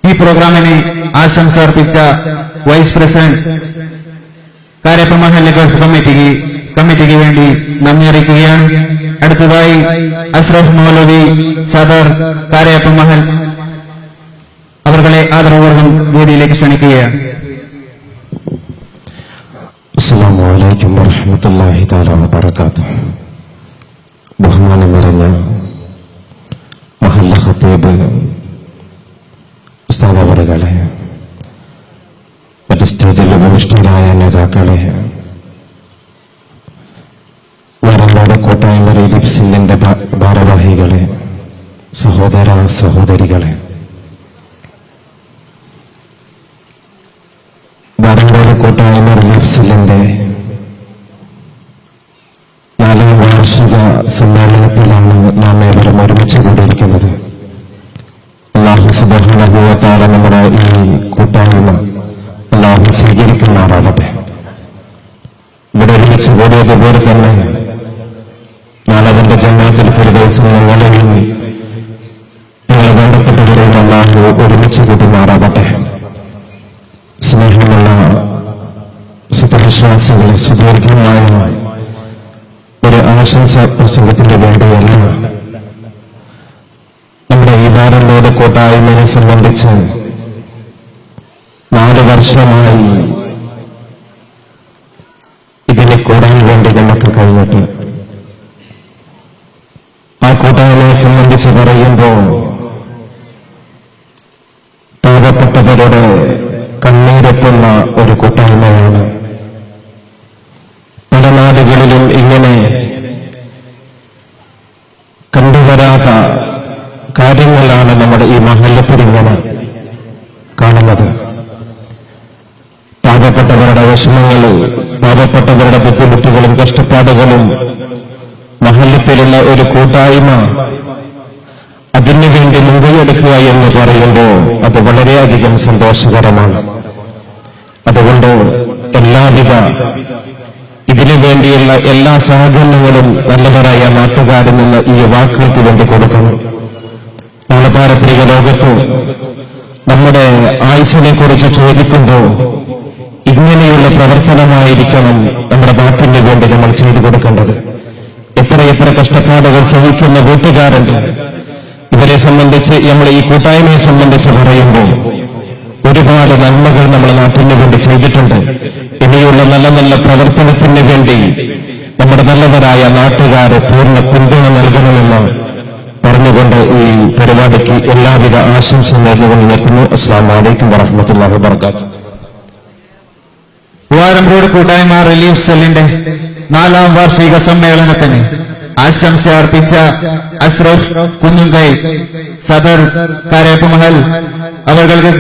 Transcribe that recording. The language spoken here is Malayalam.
ഈ പ്രോഗ്രാമിന് ആശംസ അർപ്പിച്ച വൈസ് പ്രസിഡന്റ് കാര്യപ്പ മഹല്ല് ഗൾഫ് കമ്മിറ്റിക്ക് വേണ്ടി നന്ദി അറിയിക്കുകയാണ്. അടുത്തതായി അഷ്റഫ് മൗലവി സദർ കാര്യപ്പ മഹൽ അവർകളെ ആദരപൂർവ്വം വേദിയിലേക്ക് ക്ഷണിക്കുകയാണ്. അസ്സലാമു അലൈക്കും വറഹ്മത്തുള്ളാഹി തആല വബറകാതുഹു. ബഹുമാനം നിറഞ്ഞ മഹല്ല ഖത്തീബ് ഉസ്താദ് അവറുകളെ, മറ്റ് സ്റ്റേജിൽ ഉപവിഷ്ടരായ നേതാക്കളെ, വരനാട് കൂട്ടായ്മ റിലീഫ് സെല്ലിന്റെ ഭാരവാഹികളെ, സഹോദര സഹോദരികളെ, വരനാട് കൂട്ടായ്മ റിലീഫ് സെല്ലിന്റെ 4ാം വാർഷിക സമ്മേളനത്തിലാണ് നാം ഏവരും ഒരുമിച്ച് കൂടിയിരിക്കുന്നത്. അല്ലാഹു സുബ്ഹാനഹു വ തആല നമ്മുടെ ഈ കൂട്ടായ്മ അല്ലാഹു സ്വീകരിക്കുമാറാകട്ടെ. ഇവിടെ ഒരുമിച്ച് കൂടിയതുപോലെ തന്നെ നാളെ ജന്നത്തുൽ ഫിർദൗസിൽ ഞങ്ങളെയും ഞങ്ങളെ വേണ്ടപ്പെട്ടവരെയും അല്ലാഹു ഒരുമിച്ച് കൂട്ടുമാറാകട്ടെ. സ്നേഹമുള്ള സുവിശ്വാസികളെ, സുദീർഘമായ ഒരു ആശംസ പ്രസംഗത്തിന് വേണ്ടിയല്ല, നമ്മുടെ ഈ വരനാട് കൂട്ടായ്മയെ സംബന്ധിച്ച് 4 വർഷമായി ഇതിനെ കൂടാൻ വേണ്ടി നമുക്ക് കഴിഞ്ഞിട്ട്, ആ കൂട്ടായ്മയെ സംബന്ധിച്ച് പറയുമ്പോൾ പാവപ്പെട്ടവരുടെ കണ്ണീരെത്തുന്ന ഒരു കൂട്ടായ്മയാണ്. പല നാടുകളിലും ഇങ്ങനെ കണ്ടുവരാത്ത കാര്യങ്ങളാണ് നമ്മുടെ ഈ മഹല്ലത്തിൽ ഇങ്ങനെ കാണുന്നത്. പാവപ്പെട്ടവരുടെ വിഷമങ്ങളും പാവപ്പെട്ടവരുടെ ബുദ്ധിമുട്ടുകളും കഷ്ടപ്പാടുകളും മഹല്ലത്തിലുള്ള ഒരു കൂട്ടായ്മ അതിനുവേണ്ടി മുൻകൈയെടുക്കുക എന്ന് പറയുമ്പോൾ അത് വളരെയധികം സന്തോഷകരമാണ്. അതുകൊണ്ട് എല്ലാവിധ ഇതിനു വേണ്ടിയുള്ള എല്ലാ സഹകരണങ്ങളും നല്ലവരായ നാട്ടുകാരിൽ നിന്ന് ഈ വാക്കുകൾക്ക് വേണ്ടി കൊടുക്കണം. നാളെ പാരത്രിക ലോകത്ത് നമ്മുടെ ആയുസ്സിനെ കുറിച്ച് ചോദിക്കുമ്പോൾ ഇങ്ങനെയുള്ള പ്രവർത്തനമായിരിക്കണം നമ്മുടെ നാട്ടിന് വേണ്ടി നമ്മൾ ചെയ്തു കൊടുക്കേണ്ടത്. എത്രയെത്ര കഷ്ടപ്പാടുകൾ സഹിക്കുന്ന വീട്ടുകാരുണ്ട്. ഇവരെ സംബന്ധിച്ച് നമ്മൾ ഈ കൂട്ടായ്മയെ സംബന്ധിച്ച് പറയുമ്പോൾ ഒരുപാട് നന്മകൾ നമ്മുടെ നാട്ടിന് വേണ്ടി ചെയ്തിട്ടുണ്ട്. ഇനിയുള്ള നല്ല നല്ല പ്രവർത്തനത്തിന് വേണ്ടി നമ്മുടെ നല്ലവരായ നാട്ടുകാരെ പൂർണ്ണ പിന്തുണ നൽകണമെന്ന് പറഞ്ഞുകൊണ്ട് ഈ പരിപാടിക്ക് എല്ലാവിധ ആശംസ നേർന്നുകൊണ്ട് നിർത്തുന്നു. അസ്സലാമു അലൈക്കും വറഹ്മത്തുള്ളാഹി വബറകാതുഹു. വാരംറോഡ് കൂട്ടായ്മ റിലീഫ് സെല്ലിന്റെ 4ാം വാർഷിക സമ്മേളനത്തിന് ആശംസ അർപ്പിച്ച അഷ്റഫ് കുന്നുംകൈ സദർ കാര്യപ്പ മഹൽ അവർക്ക്